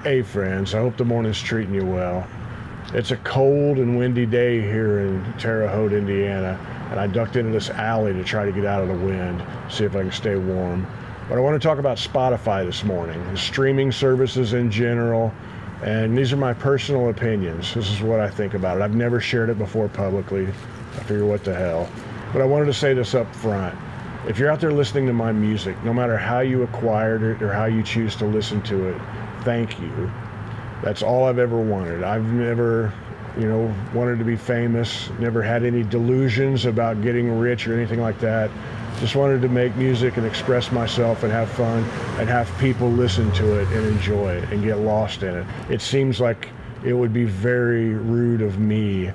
Hey friends, I hope the morning's treating you well. It's a cold and windy day here in Terre Haute, Indiana, and I ducked into this alley to try to get out of the wind, see if I can stay warm. But I want to talk about Spotify this morning, the streaming services in general, and these are my personal opinions. This is what I think about it. I've never shared it before publicly. I figure what the hell. But I wanted to say this up front. If you're out there listening to my music, no matter how you acquired it or how you choose to listen to it, thank you. That's all I've ever wanted. I've never, wanted to be famous, never had any delusions about getting rich or anything like that. Just wanted to make music and express myself and have fun and have people listen to it and enjoy it and get lost in it. It seems like it would be very rude of me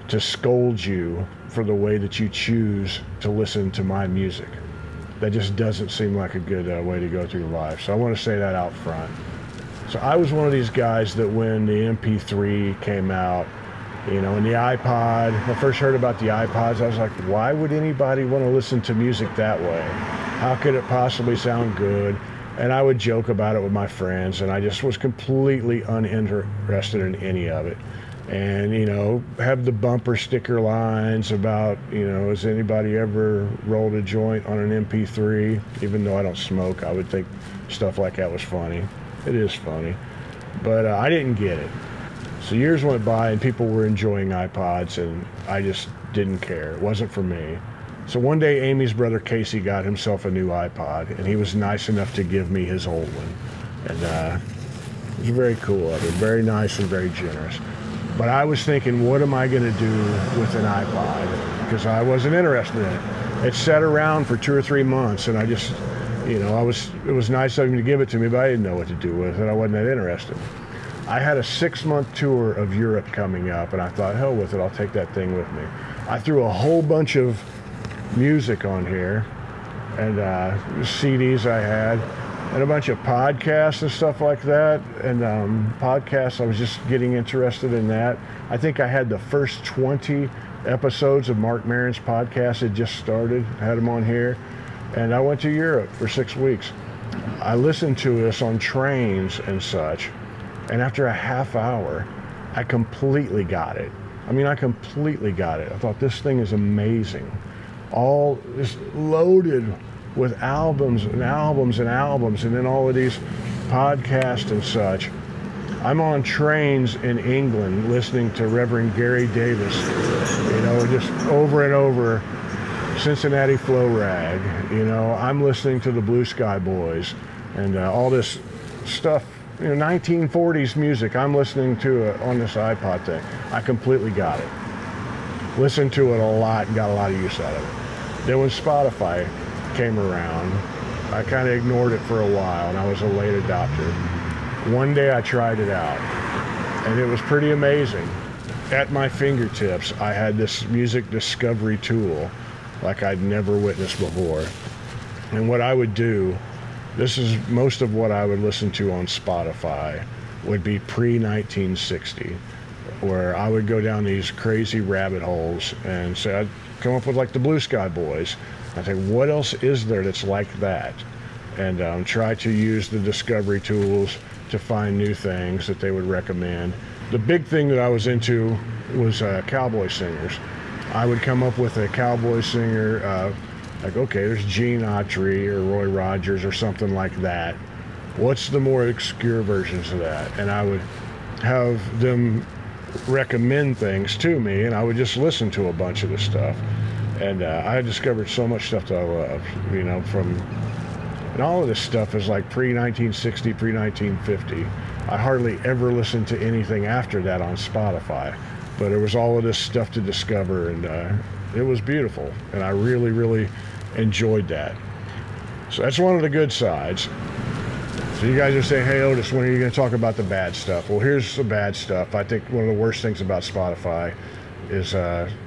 to scold you for the way that you choose to listen to my music. That just doesn't seem like a good way to go through life. So I want to say that out front. So I was one of these guys that when the MP3 came out, and the iPod, when I first heard about the iPods, I was like, why would anybody want to listen to music that way? How could it possibly sound good? And I would joke about it with my friends, and I just was completely uninterested in any of it. And, have the bumper sticker lines about, has anybody ever rolled a joint on an MP3? Even though I don't smoke, I would think stuff like that was funny. It is funny, but I didn't get it. So years went by and people were enjoying iPods and I just didn't care. It wasn't for me. So one day Amy's brother Casey got himself a new iPod and he was nice enough to give me his old one. And it was very cool of him, very nice and very generous. But I was thinking, what am I going to do with an iPod? Because I wasn't interested in it. It sat around for 2 or 3 months and I just, it was nice of him to give it to me, but I didn't know what to do with it. I wasn't that interested. I had a 6-month tour of Europe coming up, and I thought, hell with it, I'll take that thing with me. I threw a whole bunch of music on here, and CDs I had, and a bunch of podcasts and stuff like that. And podcasts, I was just getting interested in that. I think I had the first 20 episodes of Mark Maron's podcast had just started. I had them on here. And I went to Europe for 6 weeks. I listened to this on trains and such, and after a half hour, I completely got it. I completely got it. I thought this thing is amazing. All is loaded with albums and albums and albums, and then all of these podcasts and such. I'm on trains in England listening to Reverend Gary Davis, just over and over. Cincinnati Flow Rag, I'm listening to the Blue Sky Boys and all this stuff, 1940s music I'm listening to on this iPod thing. I completely got it. Listened to it a lot and got a lot of use out of it. Then when Spotify came around, I kind of ignored it for a while and I was a late adopter. One day I tried it out and it was pretty amazing. At my fingertips, I had this music discovery tool like I'd never witnessed before. And what I would do, this is most of what I would listen to on Spotify, would be pre-1960, where I would go down these crazy rabbit holes and say, I'd come up with like the Blue Sky Boys. I'd think, what else is there that's like that? And try to use the discovery tools to find new things that they would recommend. The big thing that I was into was cowboy singers. I would come up with a cowboy singer, like, okay, there's Gene Autry or Roy Rogers or something like that. What's the more obscure versions of that? And I would have them recommend things to me, and I would just listen to a bunch of this stuff. And I discovered so much stuff that I love, and all of this stuff is like pre-1960, pre-1950. I hardly ever listened to anything after that on Spotify. But there was all of this stuff to discover, and it was beautiful, and I really, really enjoyed that. So that's one of the good sides. So you guys are saying, hey Otis, when are you going to talk about the bad stuff? Well, here's the bad stuff. I think one of the worst things about Spotify is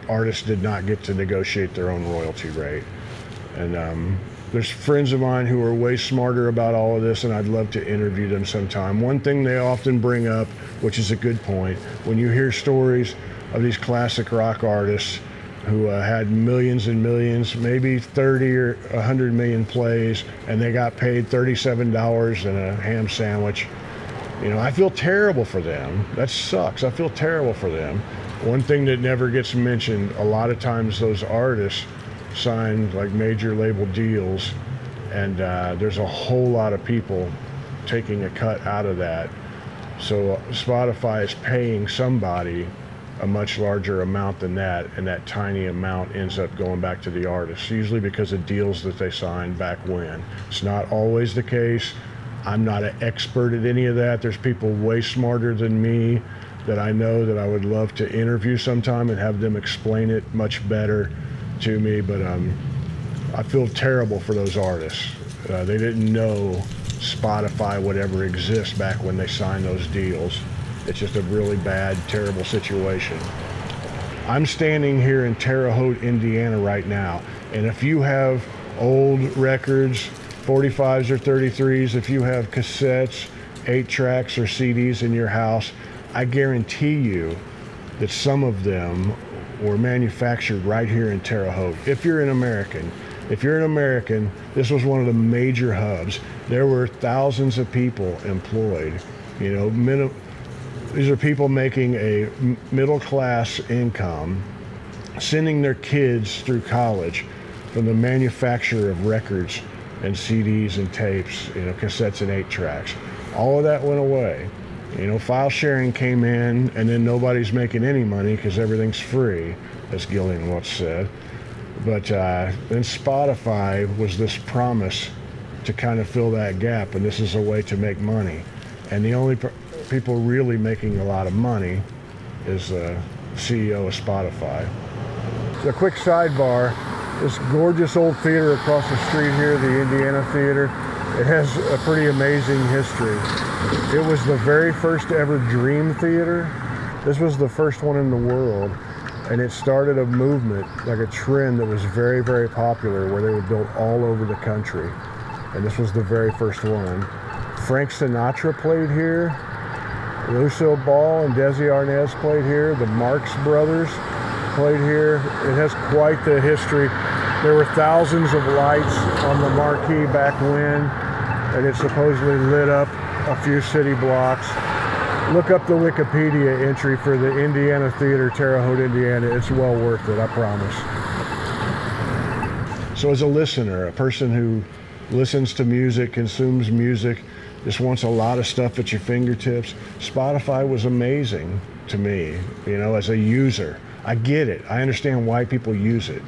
artists did not get to negotiate their own royalty rate. And there's friends of mine who are way smarter about all of this, and I'd love to interview them sometime. One thing they often bring up, which is a good point, when you hear stories of these classic rock artists who had millions and millions, maybe 30 or 100 million plays, and they got paid $37 and a ham sandwich. You know, I feel terrible for them. That sucks. I feel terrible for them. One thing that never gets mentioned, a lot of times those artists sign like major label deals, and there's a whole lot of people taking a cut out of that. So Spotify is paying somebody a much larger amount than that, and that tiny amount ends up going back to the artist, usually because of deals that they signed back when. It's not always the case. I'm not an expert at any of that. There's people way smarter than me that I know that I would love to interview sometime and have them explain it much better to me, but I feel terrible for those artists. They didn't know Spotify would ever exist back when they signed those deals. It's just a really bad, terrible situation. I'm standing here in Terre Haute, Indiana right now, and if you have old records, 45s or 33s, if you have cassettes, 8-tracks or CDs in your house, I guarantee you that some of them were manufactured right here in Terre Haute. If you're an American, this was one of the major hubs. There were thousands of people employed. You know, these are people making a middle-class income, sending their kids through college from the manufacture of records and CDs and tapes, you know, cassettes and 8-tracks. All of that went away. You know, file sharing came in, and then nobody's making any money because everything's free, as Gillian once said. But then Spotify was this promise to kind of fill that gap, and this is a way to make money. And the only people really making a lot of money is the CEO of Spotify. A quick sidebar, this gorgeous old theater across the street here, the Indiana Theater, it has a pretty amazing history. It was the very first ever Dream Theater. This was the first one in the world, and it started a movement, like a trend that was very, very popular, where they were built all over the country. And this was the very first one. Frank Sinatra played here. Lucille Ball and Desi Arnaz played here. The Marx Brothers played here. It has quite the history. There were thousands of lights on the marquee back when, and it supposedly lit up a few city blocks. Look up the Wikipedia entry for the Indiana Theater, Terre Haute, Indiana. It's well worth it, I promise. So as a listener, a person who listens to music, consumes music, just wants a lot of stuff at your fingertips, Spotify was amazing to me, you know, as a user. I get it. I understand why people use it.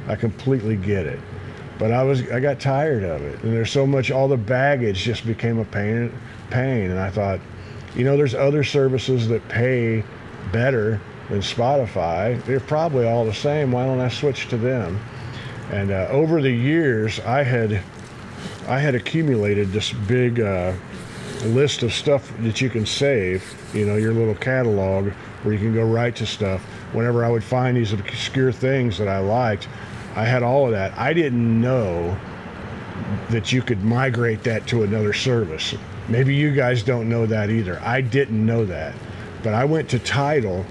I completely get it. But I got tired of it. And there's so much, all the baggage just became a pain. And I thought, you know, there's other services that pay better than Spotify. They're probably all the same. Why don't I switch to them? And over the years, I had accumulated this big list of stuff that you can save, you know, your little catalog where you can go right to stuff. Whenever I would find these obscure things that I liked, I had all of that. I didn't know that you could migrate that to another service. Maybe you guys don't know that either. I didn't know that. But I went to Tidal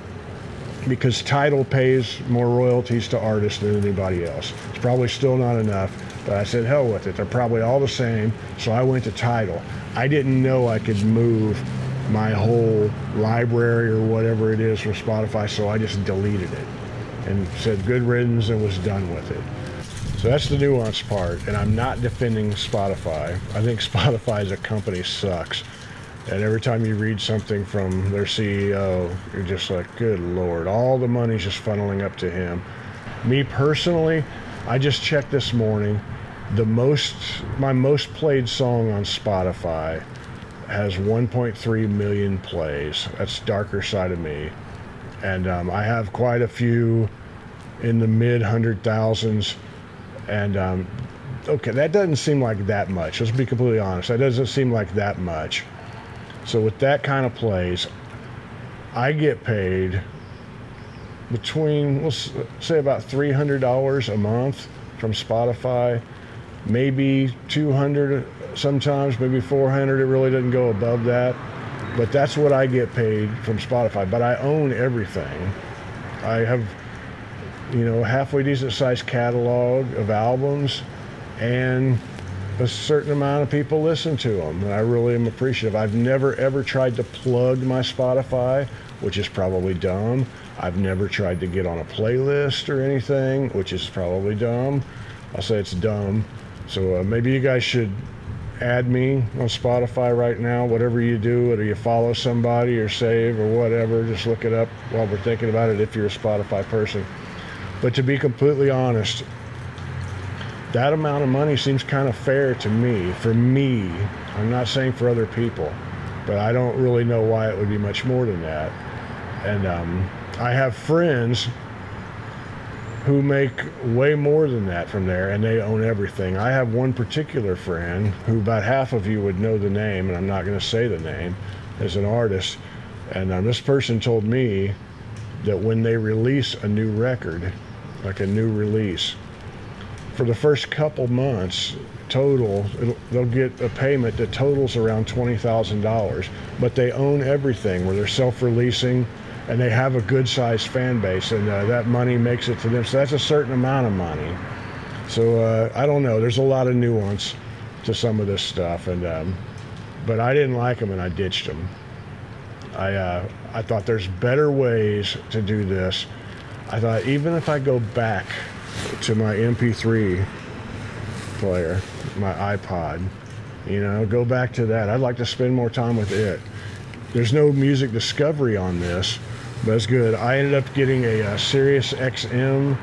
because Tidal pays more royalties to artists than anybody else. It's probably still not enough, but I said, hell with it. They're probably all the same. So I went to Tidal. I didn't know I could move my whole library or whatever it is from Spotify, so I just deleted it and said good riddance and was done with it. So that's the nuanced part, and I'm not defending Spotify. I think Spotify as a company sucks. And every time you read something from their CEO, you're just like, good Lord, all the money's just funneling up to him. Me personally, I just checked this morning, my most played song on Spotify has 1.3 million plays. That's Darker Side of Me. And I have quite a few in the mid 100,000s. And okay, that doesn't seem like that much. Let's be completely honest. That doesn't seem like that much. So with that kind of plays, I get paid between, let's say about $300 a month from Spotify, maybe 200 sometimes, maybe 400. It really doesn't go above that. But that's what I get paid from Spotify. But I own everything. I have, you know, halfway decent sized catalog of albums, and a certain amount of people listen to them, and I really am appreciative. I've never ever tried to plug my Spotify, which is probably dumb. I've never tried to get on a playlist or anything, which is probably dumb. I'll say it's dumb. So maybe you guys should add me on Spotify right now. Whatever you do, whether you follow somebody or save or whatever, just look it up while we're thinking about it if you're a Spotify person. But to be completely honest, that amount of money seems kind of fair to me. For me, I'm not saying for other people, but I don't really know why it would be much more than that. And I have friends who make way more than that from there, and they own everything. I have one particular friend who about half of you would know the name, and I'm not going to say the name, as an artist. And this person told me that when they release a new record, like a new release, for the first couple months total, they'll get a payment that totals around $20,000, but they own everything, where they're self-releasing, and they have a good-sized fan base, and that money makes it to them. So that's a certain amount of money. So I don't know. There's a lot of nuance to some of this stuff, and but I didn't like them, and I ditched them. I thought there's better ways to do this. I thought even if I go back to my MP3 player, my iPod, you know, go back to that. I'd like to spend more time with it. There's no music discovery on this, but it's good. I ended up getting a Sirius XM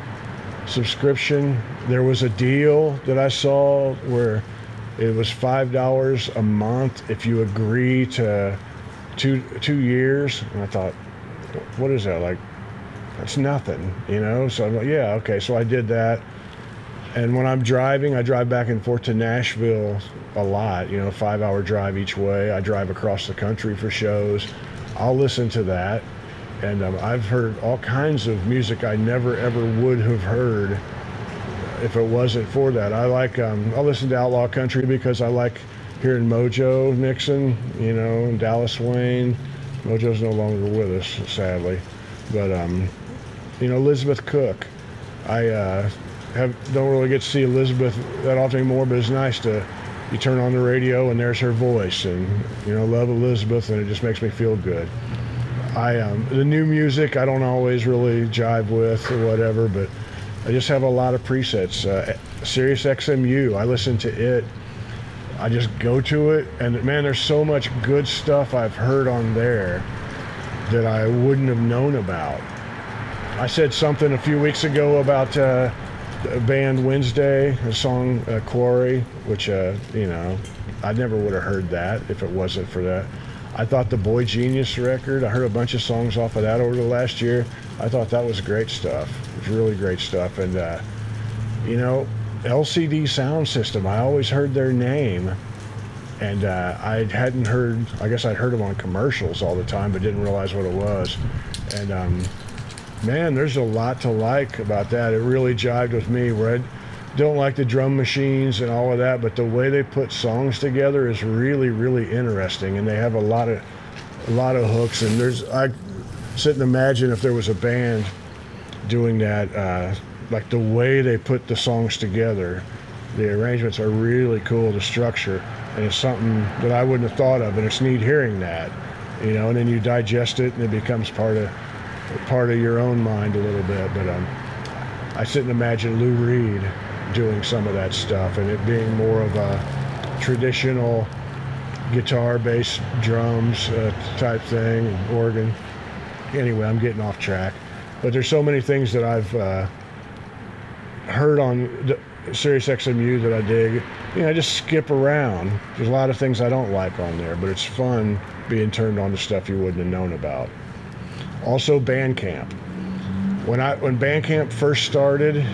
subscription. There was a deal that I saw where it was $5 a month if you agree to two years. And I thought, what is that? Like, that's nothing, you know? So I'm like, yeah, okay. So I did that. And when I'm driving, I drive back and forth to Nashville a lot, you know, 5-hour drive each way. I drive across the country for shows. I'll listen to that. And I've heard all kinds of music I never ever would have heard if it wasn't for that. I like, I'll listen to outlaw country because I like hearing Mojo Nixon, you know, and Dallas Wayne. Mojo's no longer with us, sadly. But, you know, Elizabeth Cook. I don't really get to see Elizabeth that often anymore, but it's nice to, you turn on the radio and there's her voice, and, you know, love Elizabeth, and it just makes me feel good. The new music I don't always really jive with or whatever, but I just have a lot of presets. Sirius XMU, I listen to it. I just go to it, and man, there's so much good stuff I've heard on there that I wouldn't have known about. I said something a few weeks ago about the band Wednesday, the song Quarry, which, you know, I never would have heard that if it wasn't for that. I thought the Boy Genius record, I heard a bunch of songs off of that over the last year. I thought that was great stuff. It was really great stuff. And, you know, LCD Sound System, I always heard their name. And I hadn't heard, I guess I'd heard them on commercials all the time, but didn't realize what it was. And, man, there's a lot to like about that. It really jived with me, where I don't like the drum machines and all of that, but the way they put songs together is really, really interesting, and they have a lot of hooks. And I sit and imagine if there was a band doing that, like the way they put the songs together. The arrangements are really cool, the structure, and it's something that I wouldn't have thought of, and it's neat hearing that, you know, and then you digest it and it becomes part of your own mind a little bit. But I sit and imagine Lou Reed doing some of that stuff, and it being more of a traditional guitar, bass, drums type thing, organ. Anyway, I'm getting off track, but there's so many things that I've heard on Sirius XMU that I dig. You know, I just skip around. There's a lot of things I don't like on there, but it's fun being turned on to stuff you wouldn't have known about. Also, Bandcamp. When Bandcamp first started,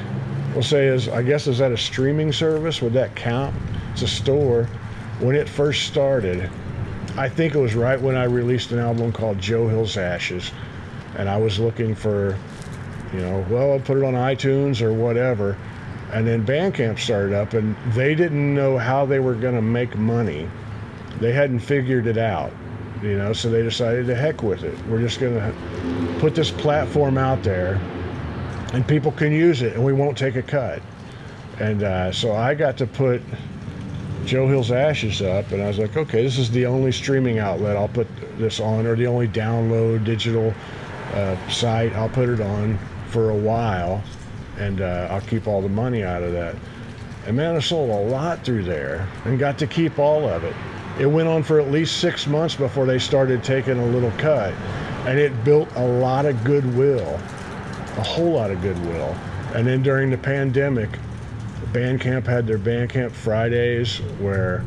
we'll say, I guess is that a streaming service? Would that count? It's a store. When it first started, I think it was right when I released an album called Joe Hill's Ashes, and I was looking for, you know, well, I'll put it on iTunes or whatever, and then Bandcamp started up, and they didn't know how they were going to make money. They hadn't figured it out, you know, so they decided to heck with it. We're just going to put this platform out there, and people can use it, and we won't take a cut. And so I got to put Joe Hill's Ashes up, and I was like, okay, this is the only streaming outlet I'll put this on, or the only download digital site I'll put it on for a while, and I'll keep all the money out of that. And man, I sold a lot through there and got to keep all of it. It went on for at least 6 months before they started taking a little cut, and it built a lot of goodwill, a whole lot of goodwill. And then during the pandemic, Bandcamp had their Bandcamp Fridays where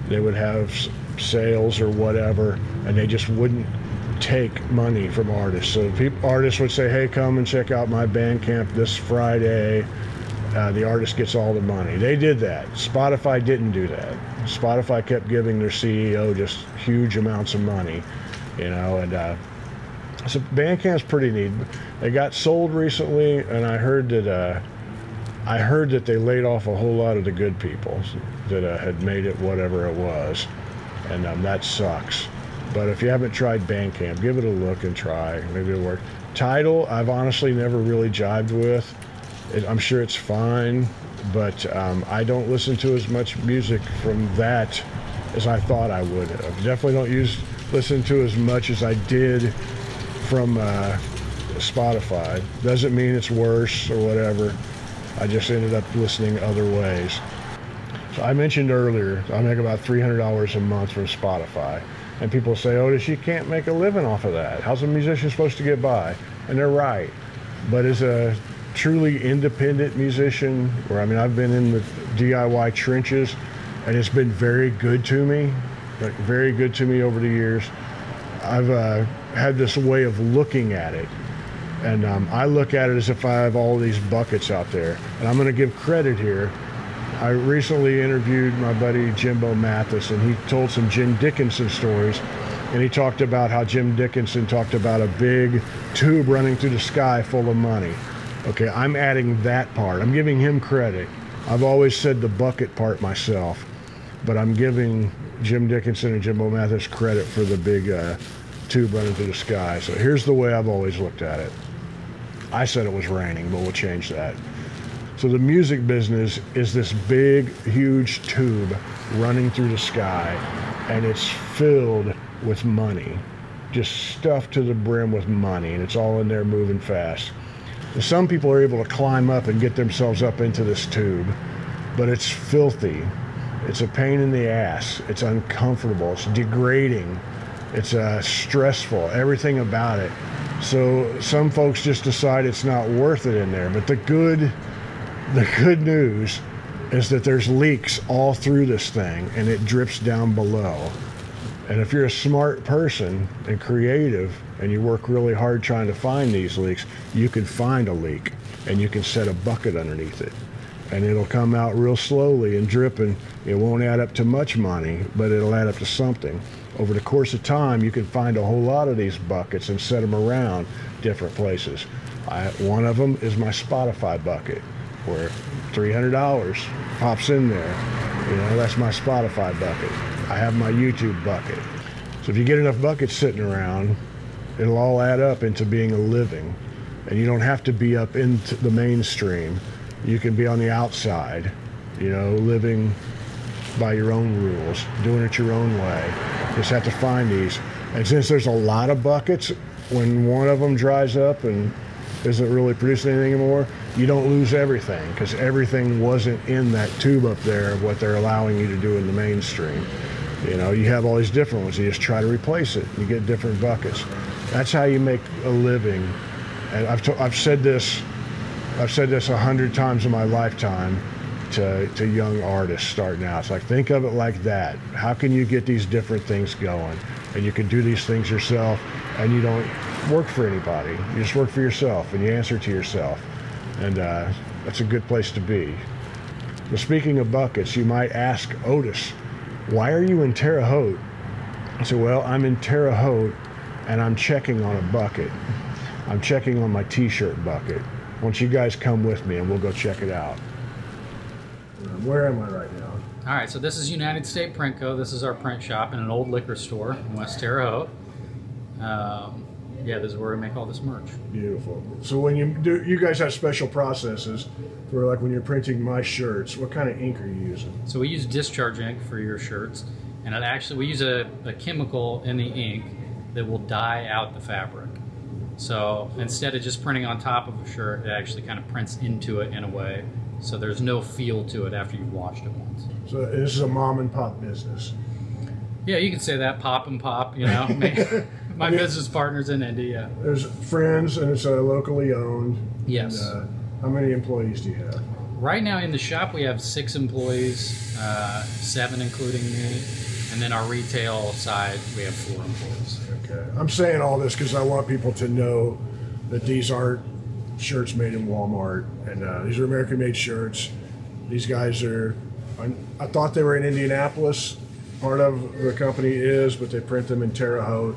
they would have sales or whatever, and they just wouldn't take money from artists. So artists would say, hey, come and check out my Bandcamp this Friday. The artist gets all the money. They did that. Spotify didn't do that. Spotify kept giving their CEO just huge amounts of money, you know, and so Bandcamp's pretty neat. They got sold recently, and I heard that they laid off a whole lot of the good people that had made it whatever it was, and that sucks. But if you haven't tried Bandcamp, give it a look and try. Maybe it'll work. Tidal, I've honestly never really jived with. I'm sure it's fine, but I don't listen to as much music from that as I thought I would have. Definitely don't listen to as much as I did from Spotify. Doesn't mean it's worse or whatever. I just ended up listening other ways. So I mentioned earlier, I make about $300 a month from Spotify. And people say, Otis, you can't make a living off of that. How's a musician supposed to get by? And they're right. But as a truly independent musician, where I mean, I've been in the DIY trenches, and it's been very good to me, like very good to me over the years. I've had this way of looking at it, and I look at it as if I have all these buckets out there. And I'm going to give credit here. I recently interviewed my buddy Jimbo Mathis, and he told some Jim Dickinson stories, and he talked about how Jim Dickinson talked about a big tube running through the sky full of money. Okay, I'm adding that part. I'm giving him credit. I've always said the bucket part myself, but I'm giving Jim Dickinson and Jimbo Mathis credit for the big tube running through the sky. So here's the way I've always looked at it. I said it was raining, but we'll change that. So the music business is this big, huge tube running through the sky, and it's filled with money, just stuffed to the brim with money, and it's all in there moving fast. Some people are able to climb up and get themselves up into this tube, but it's filthy. It's a pain in the ass. It's uncomfortable. It's degrading. It's stressful, everything about it. So some folks just decide it's not worth it in there. But the good news is that there's leaks all through this thing, and it drips down below. And if you're a smart person and creative, and you work really hard trying to find these leaks, you can find a leak, and you can set a bucket underneath it. And it'll come out real slowly and dripping. It won't add up to much money, but it'll add up to something. Over the course of time, you can find a whole lot of these buckets and set them around different places. One of them is my Spotify bucket, where $300 pops in there. You know, that's my Spotify bucket. I have my YouTube bucket. So if you get enough buckets sitting around, it'll all add up into being a living. And you don't have to be up into the mainstream. You can be on the outside, you know, living by your own rules, doing it your own way. You just have to find these. And since there's a lot of buckets, when one of them dries up and isn't really producing anything anymore, you don't lose everything, because everything wasn't in that tube up there of what they're allowing you to do in the mainstream. You know, you have all these different ones. You just try to replace it. You get different buckets. That's how you make a living. And I've said this 100 times in my lifetime to young artists starting out. It's like, think of it like that. How can you get these different things going? And you can do these things yourself, and you don't work for anybody. You just work for yourself, and you answer to yourself. And that's a good place to be. But speaking of buckets, you might ask Otis, why are you in Terre Haute? I said, well, I'm in Terre Haute, and I'm checking on a bucket. I'm checking on my t-shirt bucket. Why don't you guys come with me, and we'll go check it out. Where am I right now? All right, so this is United State Print Co. This is our print shop in an old liquor store in West Terre Haute. Yeah, this is where we make all this merch. Beautiful. So when you guys have special processes for like when you're printing my shirts, what kind of ink are you using? So we use discharge ink for your shirts, and we use a chemical in the ink that will dye out the fabric. So instead of just printing on top of a shirt, it actually kind of prints into it in a way, so there's no feel to it after you've washed it once. So this is a mom and pop business. Yeah, you can say that, pop and pop, you know. My business partner's in Indy, yeah. There's friends, and it's locally owned. Yes. And, how many employees do you have? Right now in the shop we have 6 employees, 7 including me, and then our retail side we have 4 employees. Okay. I'm saying all this because I want people to know that these aren't shirts made in Walmart, and these are American-made shirts. These guys are, I thought they were in Indianapolis. Part of the company is, but they print them in Terre Haute.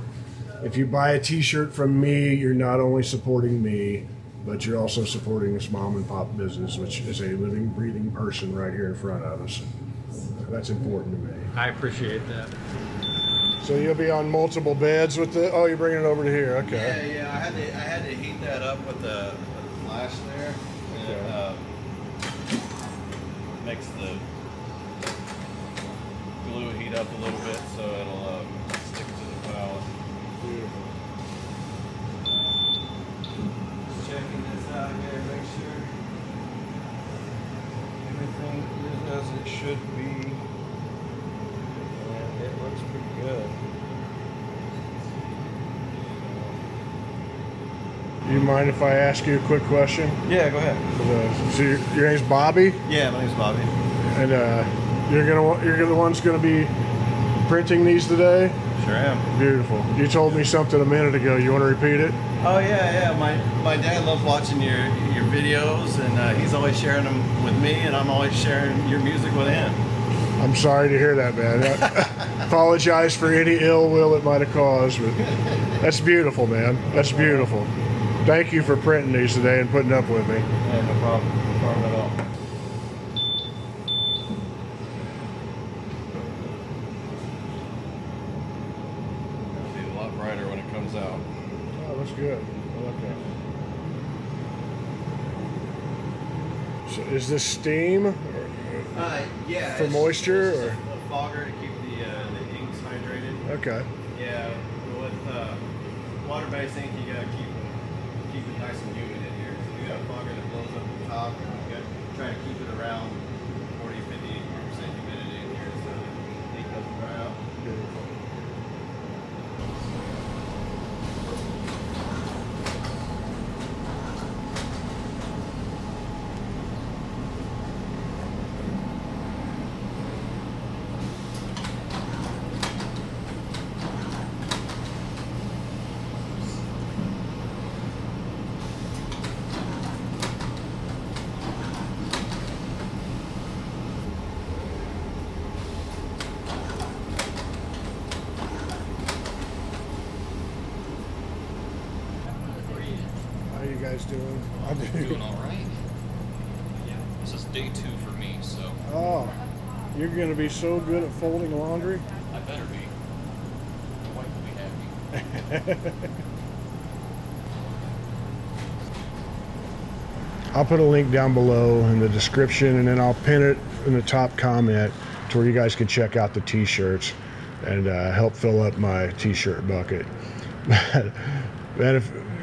If you buy a t-shirt from me, you're not only supporting me, but you're also supporting this mom and pop business, which is a living, breathing person right here in front of us. That's important to me. I appreciate that. So you'll be on multiple beds with the, oh, you're bringing it over to here, okay. Yeah, I had to heat that up with the flash there. And it makes the glue heat up a little bit so it'll stick to the pallet. Beautiful. Just checking this out here, make sure everything is as it should be. And it looks pretty good. Do you mind if I ask you a quick question? Yeah, go ahead. So your name's Bobby? Yeah, my name's Bobby. And you're the one's gonna be printing these today? Sure am. Beautiful. You told me something a minute ago. You want to repeat it? Oh yeah. My dad loves watching your videos, and he's always sharing them with me, and I'm always sharing your music with him. I'm sorry to hear that, man. I apologize for any ill will it might have caused, but that's beautiful, man. That's beautiful. Thank you for printing these today and putting up with me. Yeah, no problem. No problem at all. It'll be a lot brighter when it comes out. Oh, that's good. I like that. So is this steam? Yeah. For moisture, it's or? just a fogger to keep the inks hydrated. Okay. Yeah, with water-based ink, you gotta keep it nice and humid in here. So you got a fogger that blows up the top, and you gotta try to keep it around 40–50% humidity in here so the ink doesn't dry out. Beautiful. How you guys doing? I'm doing all right. Yeah, this is day 2 for me, so Oh, you're going to be so good at folding laundry? I better be. My wife will be happy. I'll put a link down below in the description, and then I'll pin it in the top comment to where you guys can check out the t-shirts and help fill up my t-shirt bucket. And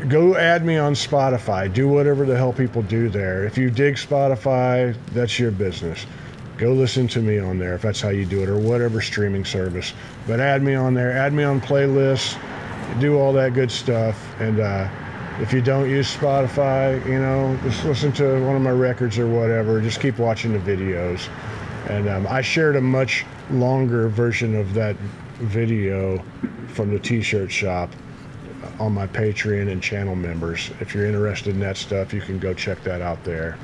go add me on Spotify. Do whatever the hell people do there. If you dig Spotify, that's your business. Go listen to me on there if that's how you do it, or whatever streaming service. But add me on there. Add me on playlists. Do all that good stuff. And if you don't use Spotify, you know, just listen to one of my records or whatever. Just keep watching the videos. And I shared a much longer version of that video from the t-shirt shop on my Patreon and channel members. If you're interested in that stuff, you can go check that out there.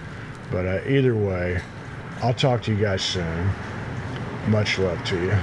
But either way, I'll talk to you guys soon. Much love to you.